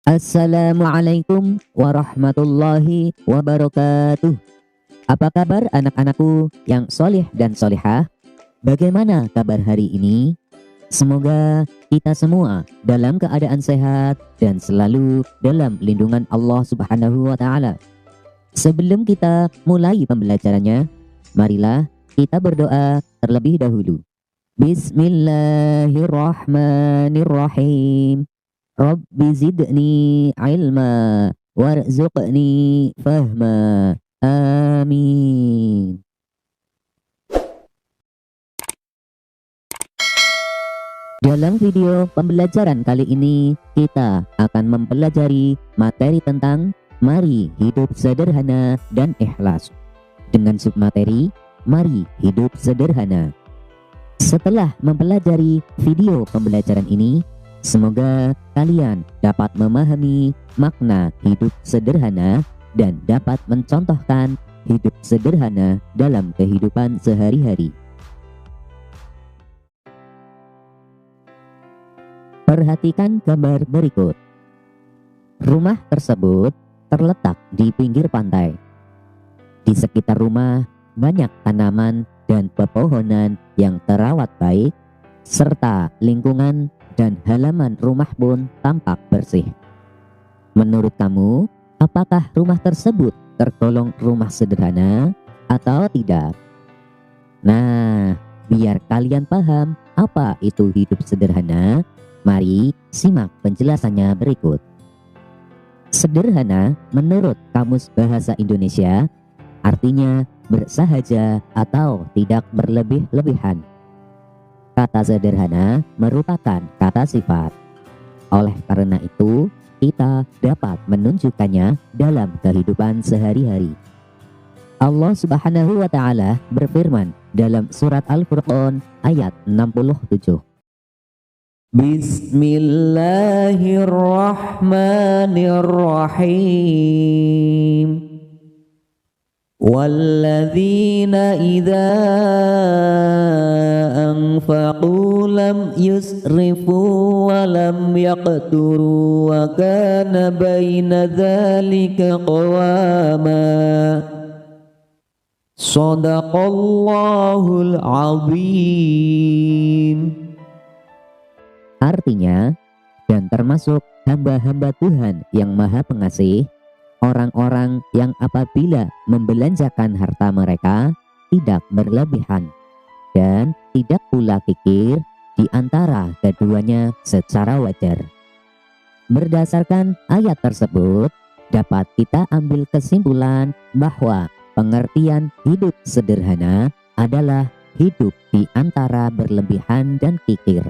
Assalamualaikum warahmatullahi wabarakatuh. Apa kabar anak-anakku yang soleh dan solehah? Bagaimana kabar hari ini? Semoga kita semua dalam keadaan sehat dan selalu dalam lindungan Allah Subhanahu wa Ta'ala. Sebelum kita mulai pembelajarannya, marilah kita berdoa terlebih dahulu. Bismillahirrahmanirrahim. Rabbi zidni ilma warzuqni fahma. Amin. Dalam video pembelajaran kali ini, kita akan mempelajari materi tentang mari hidup sederhana dan ikhlas. Dengan submateri, mari hidup sederhana. Setelah mempelajari video pembelajaran ini, semoga kalian dapat memahami makna hidup sederhana dan dapat mencontohkan hidup sederhana dalam kehidupan sehari-hari. Perhatikan gambar berikut. Rumah tersebut terletak di pinggir pantai. Di sekitar rumah banyak tanaman dan pepohonan yang terawat baik, serta lingkungan dan halaman rumah pun tampak bersih. Menurut kamu, apakah rumah tersebut tergolong rumah sederhana atau tidak? Nah, biar kalian paham apa itu hidup sederhana, mari simak penjelasannya berikut. Sederhana menurut Kamus Bahasa Indonesia artinya bersahaja atau tidak berlebih-lebihan. Kata sederhana merupakan kata sifat. Oleh karena itu, kita dapat menunjukkannya dalam kehidupan sehari-hari. Allah Subhanahu wa Ta'ala berfirman dalam surat Al-Furqan ayat 67. Bismillahirrahmanirrahim. Walladzina idza anfaqu lam yusrifu wa lam yaqturu wa kana baina dzalika qawama. Shadaqallahul azim. Artinya, dan termasuk hamba-hamba Tuhan yang Maha Pengasih, orang-orang yang apabila membelanjakan harta mereka tidak berlebihan dan tidak pula kikir di antara keduanya secara wajar. Berdasarkan ayat tersebut, dapat kita ambil kesimpulan bahwa pengertian hidup sederhana adalah hidup di antara berlebihan dan kikir.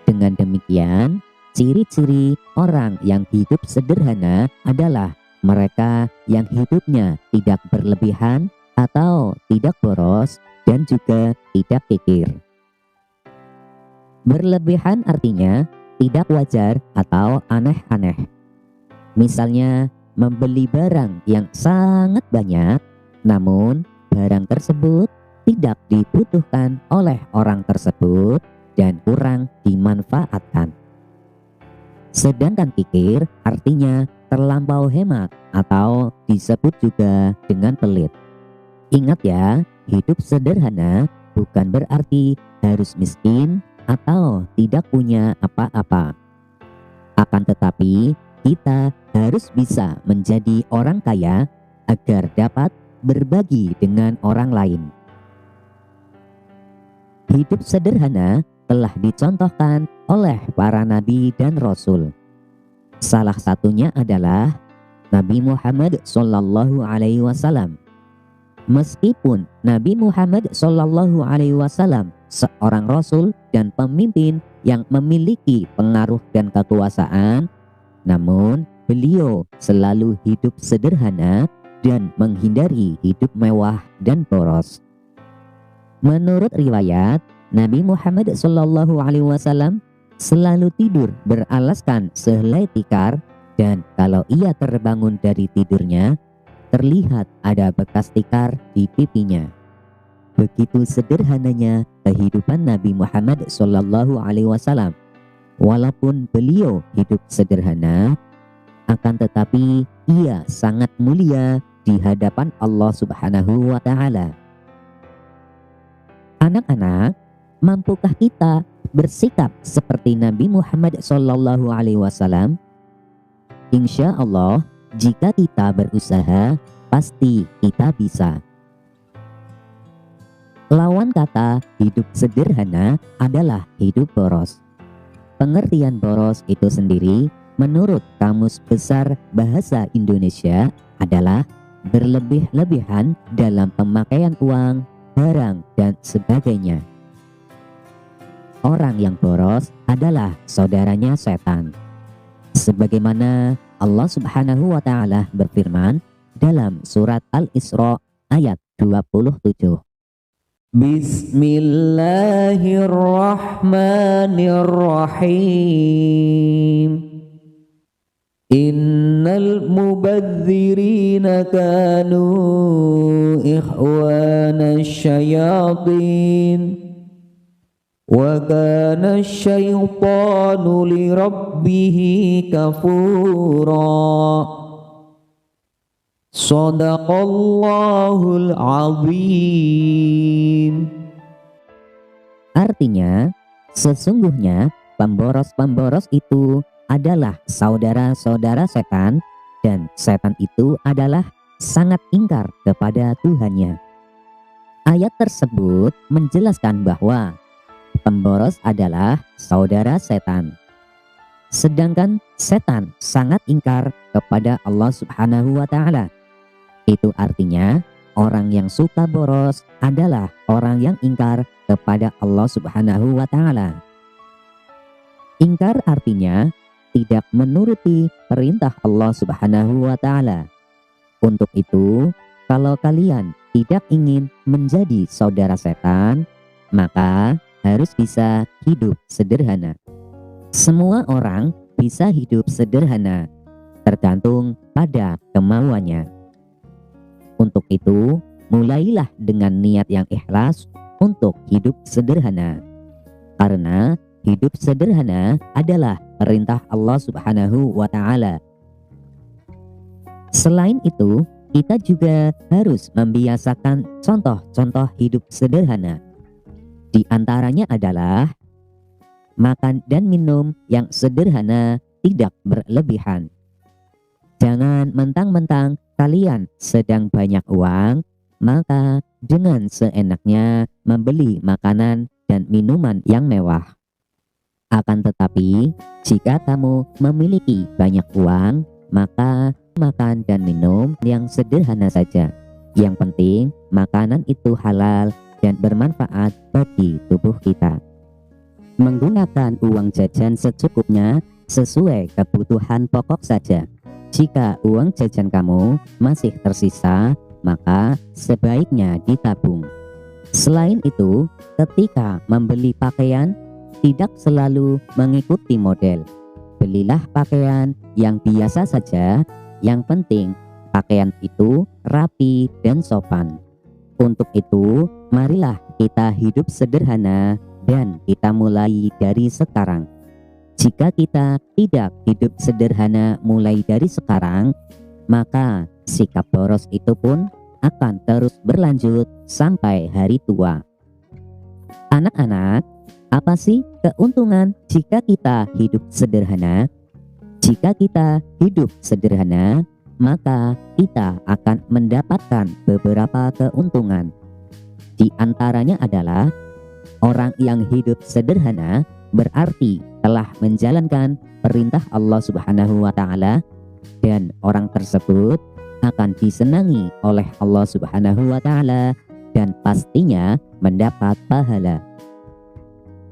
Dengan demikian, ciri-ciri orang yang hidup sederhana adalah mereka yang hidupnya tidak berlebihan atau tidak boros dan juga tidak kikir. Berlebihan artinya tidak wajar atau aneh-aneh. Misalnya membeli barang yang sangat banyak, namun barang tersebut tidak dibutuhkan oleh orang tersebut dan kurang dimanfaatkan. Sedangkan kikir artinya terlampau hemat atau disebut juga dengan pelit. Ingat ya, hidup sederhana bukan berarti harus miskin atau tidak punya apa-apa. Akan tetapi, kita harus bisa menjadi orang kaya agar dapat berbagi dengan orang lain. Hidup sederhana telah dicontohkan oleh para nabi dan rasul. Salah satunya adalah Nabi Muhammad Sallallahu Alaihi Wasallam. Meskipun Nabi Muhammad Sallallahu Alaihi Wasallam seorang rasul dan pemimpin yang memiliki pengaruh dan kekuasaan, namun beliau selalu hidup sederhana dan menghindari hidup mewah dan boros. Menurut riwayat, Nabi Muhammad Sallallahu Alaihi Wasallam selalu tidur beralaskan sehelai tikar, dan kalau ia terbangun dari tidurnya, terlihat ada bekas tikar di pipinya. Begitu sederhananya kehidupan Nabi Muhammad Sallallahu Alaihi Wasallam. Walaupun beliau hidup sederhana, akan tetapi ia sangat mulia di hadapan Allah Subhanahu wa Ta'ala. Anak-anak, mampukah kita bersikap seperti Nabi Muhammad SAW? Insya Allah, jika kita berusaha, pasti kita bisa. Lawan kata hidup sederhana adalah hidup boros. Pengertian boros itu sendiri menurut Kamus Besar Bahasa Indonesia adalah berlebih-lebihan dalam pemakaian uang, barang, dan sebagainya. Orang yang boros adalah saudaranya setan. Sebagaimana Allah Subhanahu wa Ta'ala berfirman dalam surat Al-Isra ayat 27. Bismillahirrahmanirrahim. Innal mubadzirina kanu ikhwana syayatin wa kana syaitanu li rabbihi kafura. Shadaqallahul azim. Artinya, sesungguhnya pemboros-pemboros itu adalah saudara-saudara setan, dan setan itu adalah sangat ingkar kepada Tuhannya. Ayat tersebut menjelaskan bahwa pemboros adalah saudara setan. Sedangkan setan sangat ingkar kepada Allah Subhanahu wa Ta'ala. Itu artinya orang yang suka boros adalah orang yang ingkar kepada Allah Subhanahu wa Ta'ala. Ingkar artinya tidak menuruti perintah Allah Subhanahu wa Ta'ala. Untuk itu, kalau kalian tidak ingin menjadi saudara setan, maka harus bisa hidup sederhana. Semua orang bisa hidup sederhana, tergantung pada kemauannya. Untuk itu, mulailah dengan niat yang ikhlas untuk hidup sederhana. Karena hidup sederhana adalah perintah Allah Subhanahu wa Ta'ala. Selain itu, kita juga harus membiasakan contoh-contoh hidup sederhana. Di antaranya adalah makan dan minum yang sederhana, tidak berlebihan. Jangan mentang-mentang kalian sedang banyak uang, maka dengan seenaknya membeli makanan dan minuman yang mewah. Akan tetapi, jika kamu memiliki banyak uang, maka makan dan minum yang sederhana saja. Yang penting, makanan itu halal dan bermanfaat bagi tubuh kita. Menggunakan uang jajan secukupnya sesuai kebutuhan pokok saja. Jika uang jajan kamu masih tersisa, maka sebaiknya ditabung. Selain itu, ketika membeli pakaian, tidak selalu mengikuti model. Belilah pakaian yang biasa saja, yang penting pakaian itu rapi dan sopan. Untuk itu, marilah kita hidup sederhana dan kita mulai dari sekarang. Jika kita tidak hidup sederhana mulai dari sekarang, maka sikap boros itu pun akan terus berlanjut sampai hari tua. Anak-anak, apa sih keuntungan jika kita hidup sederhana? Jika kita hidup sederhana, maka kita akan mendapatkan beberapa keuntungan. Di antaranya adalah orang yang hidup sederhana berarti telah menjalankan perintah Allah Subhanahu wa Ta'ala, dan orang tersebut akan disenangi oleh Allah Subhanahu wa Ta'ala dan pastinya mendapat pahala.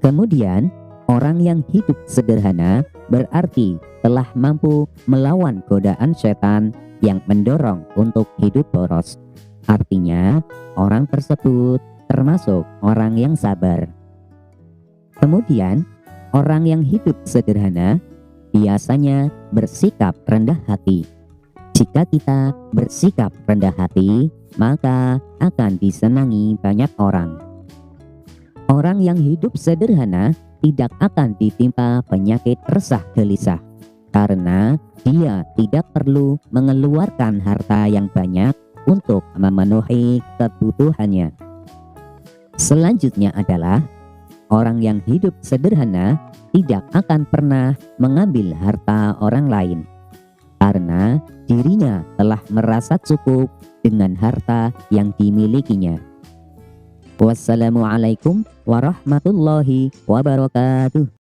Kemudian, orang yang hidup sederhana berarti telah mampu melawan godaan setan yang mendorong untuk hidup boros. Artinya, orang tersebut termasuk orang yang sabar. Kemudian, orang yang hidup sederhana biasanya bersikap rendah hati. Jika kita bersikap rendah hati, maka akan disenangi banyak orang. Orang yang hidup sederhana tidak akan ditimpa penyakit resah gelisah. karena dia tidak perlu mengeluarkan harta yang banyak untuk memenuhi kebutuhannya. Selanjutnya adalah orang yang hidup sederhana tidak akan pernah mengambil harta orang lain, karena dirinya telah merasa cukup dengan harta yang dimilikinya. Wassalamualaikum warahmatullahi wabarakatuh.